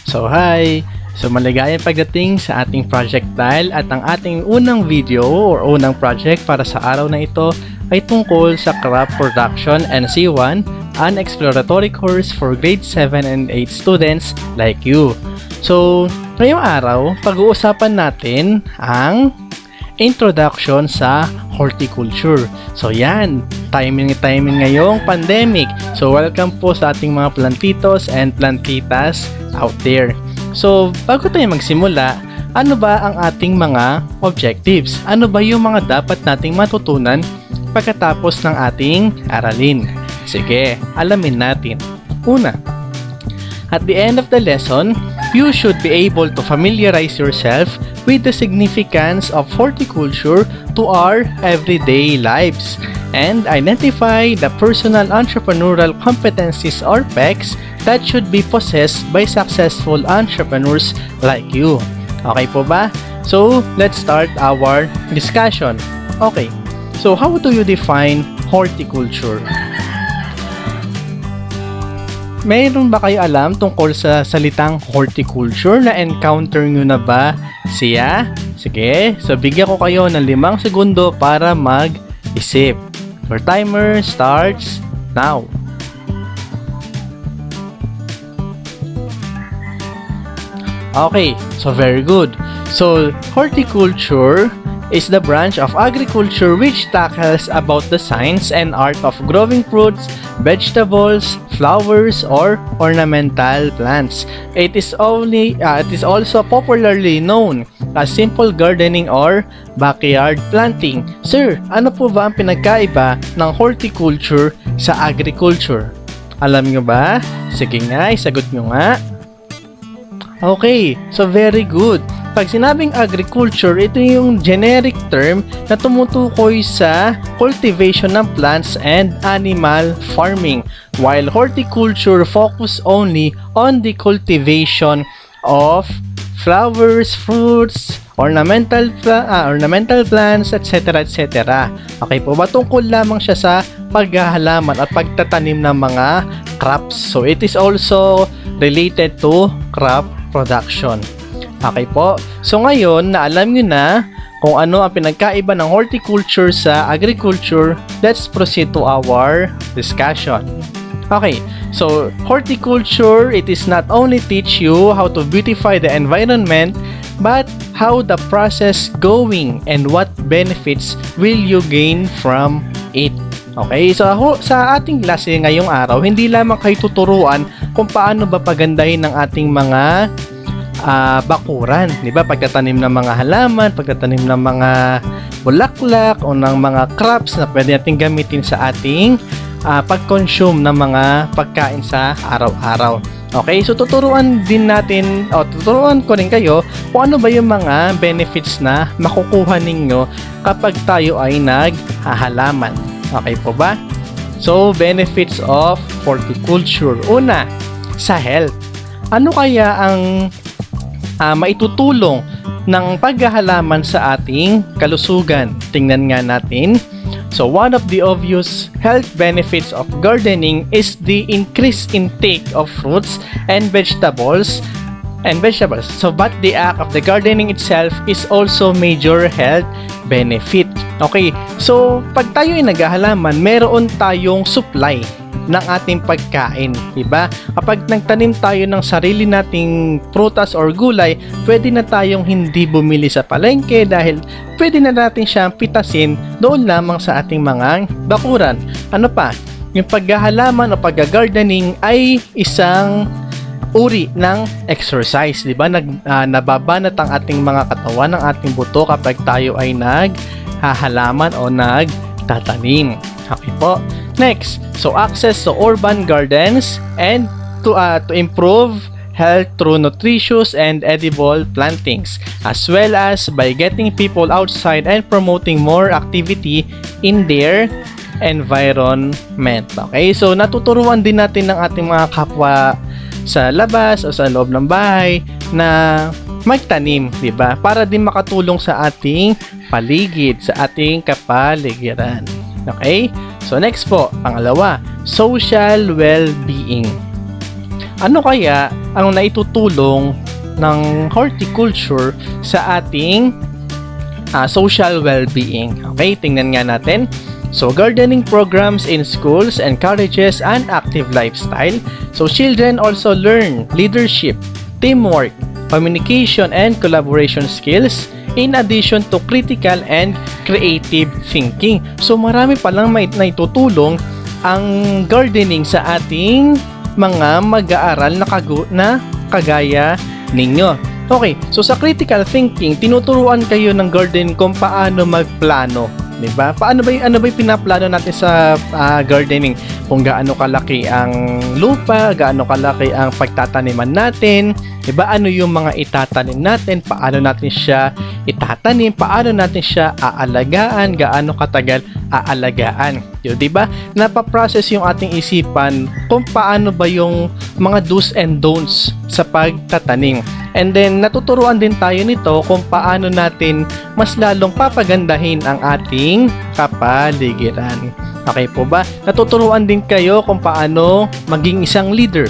So hi! So maligayang pagdating sa ating projectile at ang ating unang video or unang project para sa araw na ito ay tungkol sa crop production and C1, an exploratory course for grade 7 and 8 students like you. So ngayong araw, pag-uusapan natin ang introduction sa horticulture. So yan, timing ngayong pandemic. So welcome po sa ating mga plantitos and plantitas out there. So bago tayo magsimula, ano ba ang ating mga objectives? Ano ba yung mga dapat nating matutunan pagkatapos ng ating aralin? Sige, alamin natin. Una, at the end of the lesson, you should be able to familiarize yourself with the significance of horticulture to our everyday lives and identify the personal entrepreneurial competencies or PECs that should be possessed by successful entrepreneurs like you. Okay po ba? So, let's start our discussion. Okay, so how do you define horticulture? Mayroon ba kayo alam tungkol sa salitang horticulture? Na-encounter nyo na ba siya? Sige, so bigyan ko kayo ng 5 segundo para mag-isip. Your timer starts now. Okay, so very good. So, horticulture is the branch of agriculture which tackles about the science and art of growing fruits, vegetables, flowers, or ornamental plants. It is also popularly known as simple gardening or backyard planting. Sir, ano po ba ang pinagkaiba ng horticulture sa agriculture? Alam nyo ba? Sige nga, isagot nyo nga. Okay, so very good. Pag sinabing agriculture, ito yung generic term na tumutukoy sa cultivation ng plants and animal farming, while horticulture focus only on the cultivation of flowers, fruits, ornamental plants, etc. etc. Okay po ba? Tungkol lamang siya sa paghahalaman at pagtatanim ng mga crops. So it is also related to crop production. Okay po. So ngayon, na alam nyo na kung ano ang pinagkaiba ng horticulture sa agriculture, let's proceed to our discussion. Okay, so horticulture, it is not only teach you how to beautify the environment, but how the process going and what benefits will you gain from it. Okay, so sa ating klase ngayong araw, hindi lamang kayo tuturuan kung paano ba pagandahin ng ating mga bakuran, di ba? Pagtatanim ng mga halaman, pagtatanim ng mga bulaklak o ng mga crops na pwede natin gamitin sa ating pag-consume ng mga pagkain sa araw-araw. Okay, so tuturuan ko rin kayo kung ano ba yung mga benefits na makukuha ninyo kapag tayo ay naghahalaman. Okay po ba? So, benefits of horticulture. Una, sa health. Ano kaya ang maitutulong ng paghahalaman sa ating kalusugan? Tingnan nga natin. So, one of the obvious health benefits of gardening is the increased intake of fruits and vegetables. So, but the act of the gardening itself is also major health benefit. Okay, so pag tayo ay naghahalaman, meron tayong supply ng ating pagkain, diba? Kapag nagtanim tayo ng sarili nating prutas or gulay, pwede na tayong hindi bumili sa palengke dahil pwede na natin siyang pitasin doon lamang sa ating mga bakuran. Ano pa? Yung paghahalaman o paggagardening ay isang uri ng exercise, di ba? Nababanat ang ating mga katawan, ng ating buto kapag tayo ay naghahalaman o nagtatanim. Okay po. Next, so access to urban gardens and to improve health through nutritious and edible plantings, as well as by getting people outside and promoting more activity in their environment. Okay, so natuturuan din natin ng ating mga kapwa sa labas o sa loob ng bahay na magtanim, di ba? Para din makatulong sa ating paligid, sa ating kapaligiran. Okay? So next po, pangalawa, social well-being. Ano kaya ang naitutulong ng horticulture sa ating social well-being. Okay, tingnan nga natin. So, gardening programs in schools encourages an active lifestyle. So, children also learn leadership, teamwork, communication, and collaboration skills in addition to critical and creative thinking. So, marami palang may naitutulong ang gardening sa ating mga mag-aaral na kagaya ninyo. Okay, so sa critical thinking, tinuturuan kayo ng garden kung paano magplano, 'di ba? Ano ba yung pinaplano natin sa gardening? Kung gaano kalaki ang lupa, gaano kalaki ang pagtataniman natin, 'di ba? Ano yung mga itatanim natin, paano natin siya itatanim, paano natin siya aalagaan, gaano katagal aalagaan. 'Di ba? Napaprocess yung ating isipan kung paano ba yung mga do's and don'ts sa pagtatanim. And then, natuturuan din tayo nito kung paano natin mas lalong papagandahin ang ating kapaligiran. Okay po ba? Natuturuan din kayo kung paano maging isang leader.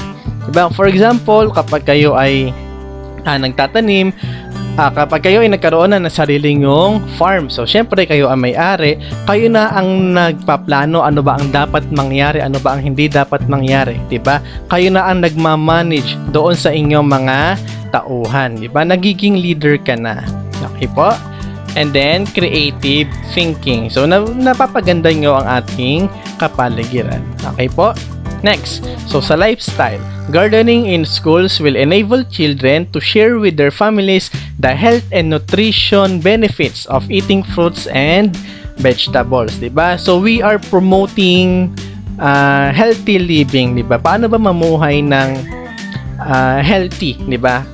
Diba? For example, kapag kayo ay nagtatanim, kapag kayo ay nagkaroon na ng sariling yung farm, so syempre kayo ang may-ari, kayo na ang nagpaplano ano ba ang dapat mangyari, ano ba ang hindi dapat mangyari, diba? Kayo na ang nagmamanage doon sa inyong mga tauhan, diba? Nagiging leader ka na. Okay po? And then, creative thinking. So, napapaganda nyo ang ating kapaligiran. Okay po? Next, so sa lifestyle, gardening in schools will enable children to share with their families the health and nutrition benefits of eating fruits and vegetables, diba? So we are promoting healthy living, diba? Paano ba mamuhay ng healthy, diba?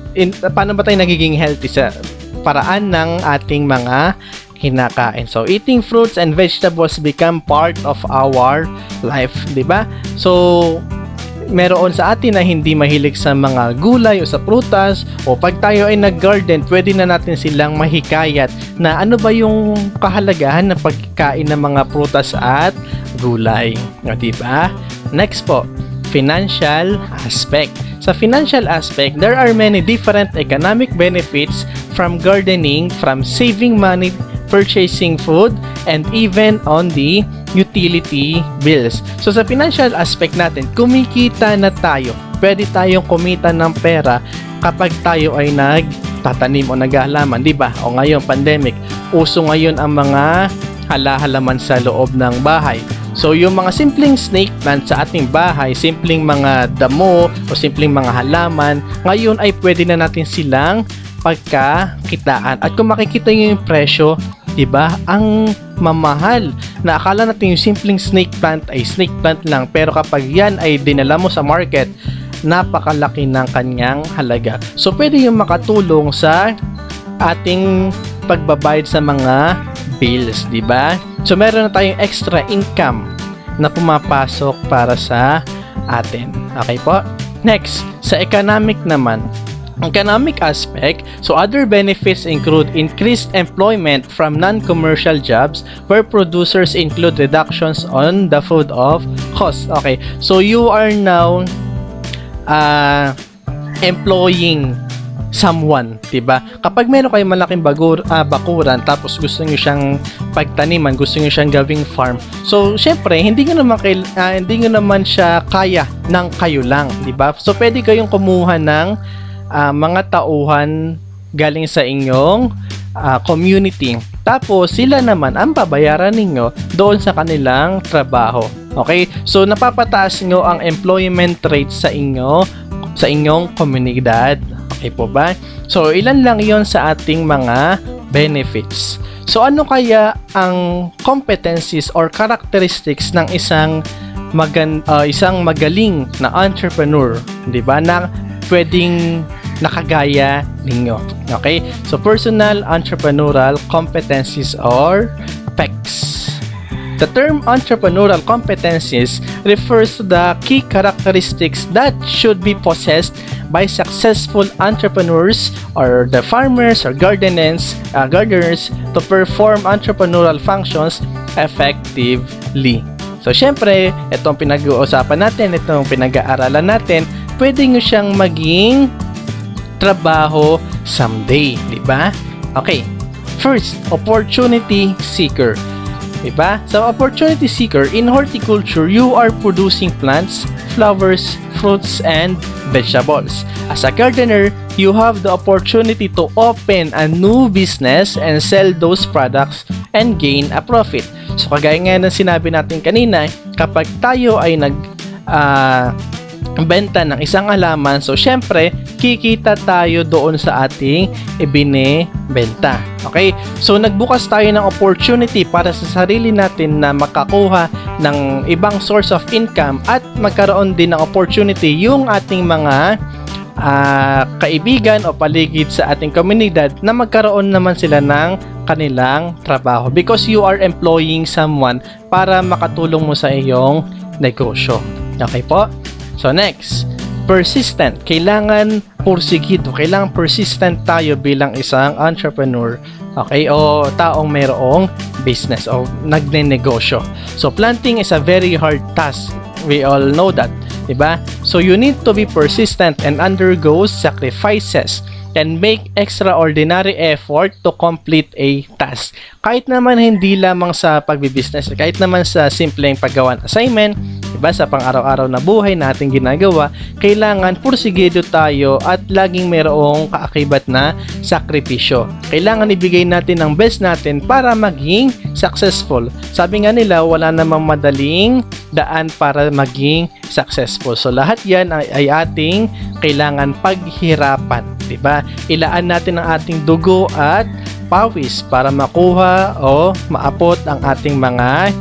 Paano ba tayo nagiging healthy sa paraan ng ating mga kinakain. So, eating fruits and vegetables become part of our life, di ba? So, meron sa atin na hindi mahilig sa mga gulay o sa prutas, o pag tayo ay nag-garden, pwede na natin silang mahikayat na ano ba yung kahalagahan ng pagkain ng mga prutas at gulay. Di ba? Next po, financial aspect. Sa financial aspect, there are many different economic benefits from gardening, from saving money, purchasing food, and even on the utility bills. So sa financial aspect natin, kumikita na tayo. Pwede tayong kumita ng pera kapag tayo ay nagtatanim o naghahalaman, di ba? O ngayon, pandemic, uso ngayon ang mga halaman sa loob ng bahay. So yung mga simpleng snake plant sa ating bahay, simpleng mga damo o simpleng mga halaman, ngayon ay pwede na natin silang pagkakitaan. At kung makikita nyo yung presyo, diba, ang mamahal na akala natin yung simpleng snake plant ay snake plant lang, pero kapag yan ay dinala mo sa market, napakalaki ng kanyang halaga. So pwede yung makatulong sa ating pagbabayad sa mga bills, diba? So meron na tayong extra income na pumapasok para sa atin. Okay po? Next, sa economic naman, economic aspect, so other benefits include increased employment from non-commercial jobs where producers include reductions on the food of cost. Okay, so you are now employing someone, diba? Kapag meron kayong malaking bakuran tapos gusto nyo siyang pagtaniman, gusto nyo siyang gawing farm, so syempre hindi nyo naman siya kaya ng kayo lang, diba? So pwede kayong kumuha ng mga tauhan galing sa inyong community. Tapos sila naman ang babayaran ninyo doon sa kanilang trabaho. Okay? So napapataas nyo ang employment rate sa inyong komunidad. Okay po ba? So ilan lang 'yon sa ating mga benefits. So ano kaya ang competencies or characteristics ng isang magaling na entrepreneur, 'di ba? Na pwedeng nakagaya ninyo. Okay? So, personal entrepreneurial competencies or PECs. The term entrepreneurial competencies refers to the key characteristics that should be possessed by successful entrepreneurs or the farmers or gardeners to perform entrepreneurial functions effectively. So, syempre, itong pinag-uusapan natin, itong pinag-aaralan natin, pwede nyo siyang maging trabaho someday, di ba? Okay. First, opportunity seeker. Diba? So, opportunity seeker, in horticulture, you are producing plants, flowers, fruits, and vegetables. As a gardener, you have the opportunity to open a new business and sell those products and gain a profit. So, kagaya nga ng sinabi natin kanina, kapag tayo ay benta ng isang halaman, so syempre kikita tayo doon sa ating ibinebenta. Okay? So nagbukas tayo ng opportunity para sa sarili natin na makakuha ng ibang source of income at magkaroon din ng opportunity yung ating mga kaibigan o paligid sa ating komunidad na magkaroon naman sila ng kanilang trabaho because you are employing someone para makatulong mo sa iyong negosyo. Okay po? So next, persistent. Kailangan pursigido. Kailangan persistent tayo bilang isang entrepreneur. Okay? O taong mayroong business o nagne-negosyo. So planting is a very hard task. We all know that. Diba? So you need to be persistent and undergo sacrifices and make extraordinary effort to complete a task. Kahit naman hindi lamang sa pagbibusiness, kahit naman sa simpleng paggawa ng assignment, diba, sa pang-araw-araw na buhay natin ginagawa, kailangan pursigido tayo at laging mayroong kaakibat na sakripisyo. Kailangan ibigay natin ang best natin para maging successful. Sabi nga nila, wala namang madaling daan para maging successful. So lahat yan ay ating kailangan paghirapan. Diba? Ilaan natin ang ating dugo at pawis para makuha o maapot ang ating mga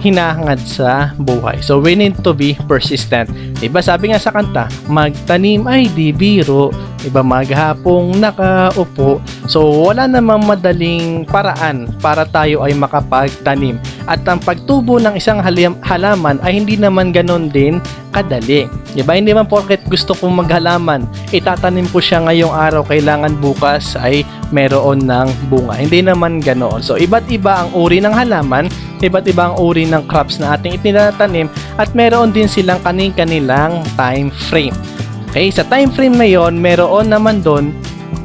hinahangad sa buhay. So we need to be persistent. Diba? Sabi nga sa kanta, magtanim ay di biro. Diba? Maghapong nakaupo. So wala namang madaling paraan para tayo ay makapagtanim. At ang pagtubo ng isang halaman ay hindi naman ganon din kadali. Diba? Hindi man porket gusto kong maghalaman, itatanim ko siya ngayong araw, kailangan bukas ay meron ng bunga. Hindi naman ganoon. So, iba't iba ang uri ng halaman, iba't iba ang uri ng crops na ating itinatanim, at meron din silang kanilang time frame. Okay? Sa time frame na yon, meron naman doon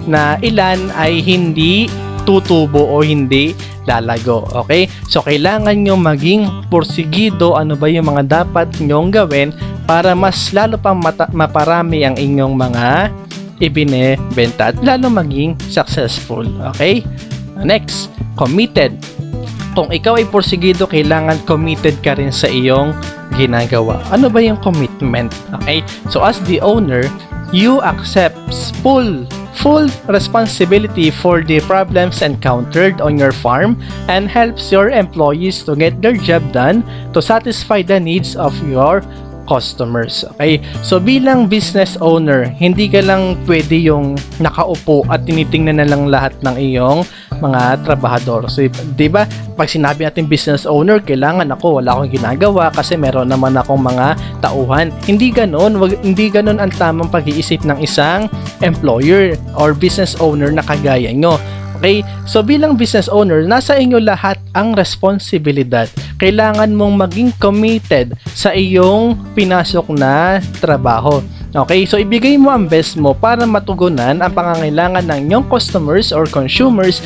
na ilan ay hindi tutubo o hindi lalago. Okay? So, kailangan nyo maging porsigido. Ano ba yung mga dapat nyong gawin para mas lalo pang maparami ang inyong mga ibinebenta at lalo maging successful. Okay? Next, committed. Kung ikaw ay porsigido, kailangan committed ka rin sa iyong ginagawa. Ano ba yung commitment? Okay? So, as the owner, you accept full responsibility for the problems encountered on your farm and helps your employees to get their job done to satisfy the needs of your customers. Okay? So bilang business owner, hindi ka lang pwede yung nakaupo at tinitingnan na lang lahat ng iyong mga trabahador. So, diba, pag sinabi natin business owner, kailangan wala akong ginagawa kasi meron naman akong mga tauhan. Hindi ganon ang tamang pag-iisip ng isang employer or business owner na kagaya nyo. Okay? So bilang business owner, nasa inyo lahat ang responsibilidad. Kailangan mong maging committed sa iyong pinasok na trabaho. Okay? So ibigay mo ang best mo para matugunan ang pangangailangan ng inyong customers or consumers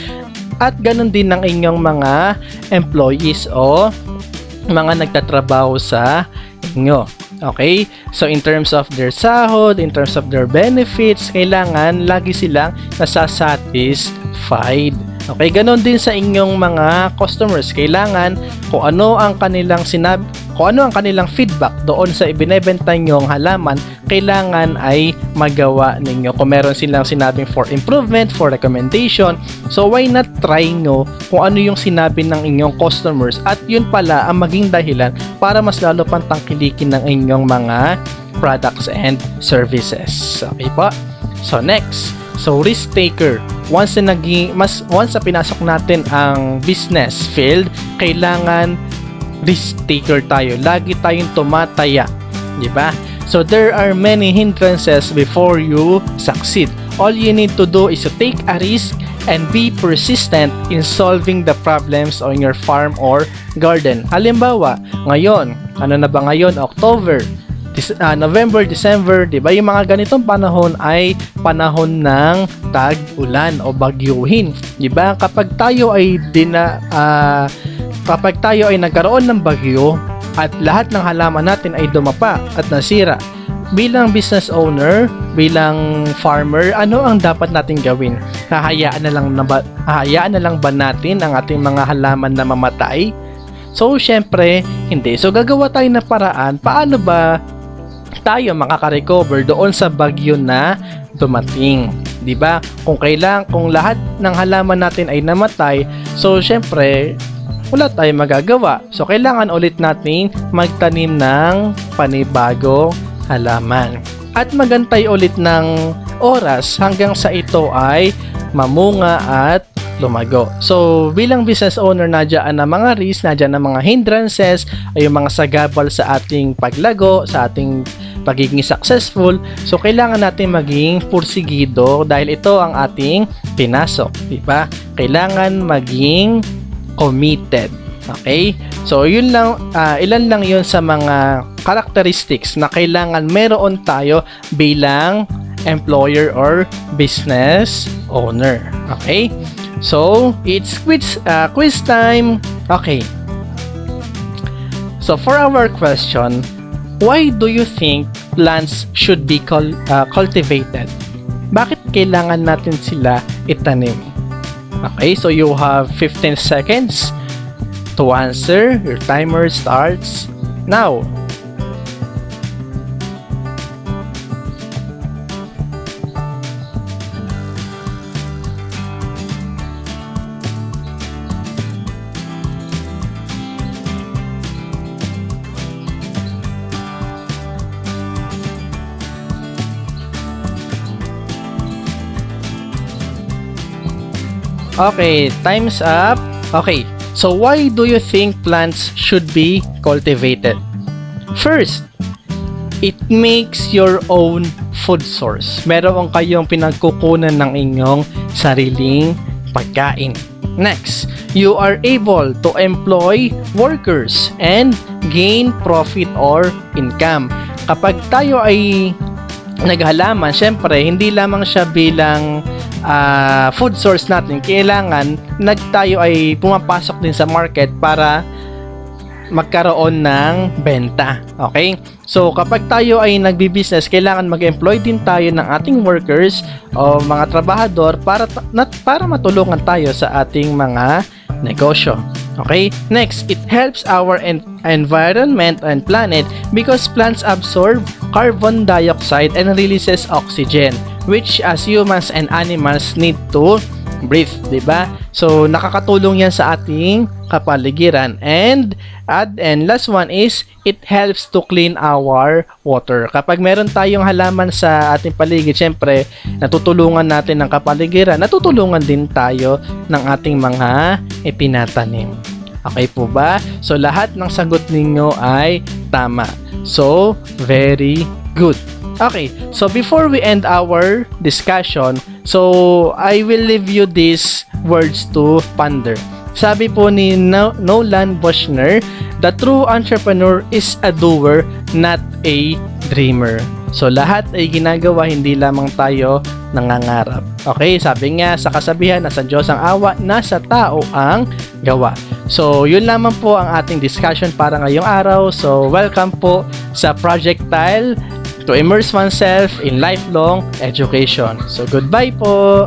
at ganun din ng inyong mga employees o mga nagtatrabaho sa inyo. Okay? So, in terms of their sahod, in terms of their benefits, kailangan lagi silang nasasatisfied. Okay? Ganon din sa inyong mga customers. Kailangan kung ano ang kanilang feedback doon sa ibinebenta nyong halaman, kailangan ay magawa ninyo. Kung meron silang sinabing for improvement, for recommendation, so why not try nyo kung ano yung sinabi ng inyong customers at yun pala ang maging dahilan para mas lalo pang tangkilikin ng inyong mga products and services. Okay po? So next, so risk taker. Once na pinasok natin ang business field, kailangan risk taker tayo. Lagi tayong tumataya. Diba? So there are many hindrances before you succeed. All you need to do is to take a risk and be persistent in solving the problems on your farm or garden. Halimbawa, ngayon, ano na ba ngayon? October. November, December, 'di ba? Yung mga ganitong panahon ay panahon ng tag-ulan o bagyuhin, 'di ba? Kapag tayo ay nagkaroon ng bagyo at lahat ng halaman natin ay dumapa at nasira, bilang business owner, bilang farmer, ano ang dapat nating gawin? Hahayaan na lang ba natin ang ating mga halaman na mamatay? So, syempre, hindi. So, gagawa tayo ng paraan paano ba tayo makaka-recover doon sa bagyo na dumating, 'di ba? Kung lahat ng halaman natin ay namatay, so syempre wala tayong magagawa. So kailangan ulit nating magtanim ng panibagong halaman at magantay ulit ng oras hanggang sa ito ay mamunga at lumago. So bilang business owner, nandiyan ang mga risks, nandiyan ang mga hindrances, ay yung mga sagabal sa ating paglago, sa ating pagiging successful. So kailangan natin maging pursigido dahil ito ang ating pinasok, di ba? Kailangan maging committed. Okay? So yun lang, ilan lang yun sa mga characteristics na kailangan meron tayo bilang employer or business owner. Okay? So it's quiz time. Okay. So for our question, why do you think plants should be cultivated? Bakit kailangan natin sila itanim? Okay, so you have 15 seconds to answer. Your timer starts now. Okay, time's up. Okay, so why do you think plants should be cultivated? First, it makes your own food source. Meron kayong pinagkukunan ng inyong sariling pagkain. Next, you are able to employ workers and gain profit or income. Kapag tayo ay naghalaman, syempre, hindi lamang siya bilang food source natin, kailangan tayo ay pumapasok din sa market para magkaroon ng benta. Okay? So kapag tayo ay nagbi-business, kailangan mag-employ din tayo ng ating workers o mga trabahador para matulungan tayo sa ating mga negosyo. Okay? Next, it helps our environment and planet because plants absorb carbon dioxide and releases oxygen, which as humans and animals need to breathe, diba? So nakakatulong yan sa ating kapaligiran. And last one is it helps to clean our water. Kapag meron tayong halaman sa ating paligid, syempre natutulungan natin ng kapaligiran, natutulungan din tayo ng ating mga ipinatanim. Okay po ba? So lahat ng sagot ninyo ay tama. So very good. Okay, so before we end our discussion, so I will leave you these words to ponder. Sabi po ni Nolan Bushnell, the true entrepreneur is a doer, not a dreamer. So lahat ay ginagawa, hindi lamang tayo nangangarap. Okay, sabi nga sa kasabihan, nasa Diyos ang awa, nasa tao ang gawa. So yun lamang po ang ating discussion para ngayong araw. So welcome po sa Projectile, to immerse oneself in lifelong education. So goodbye po!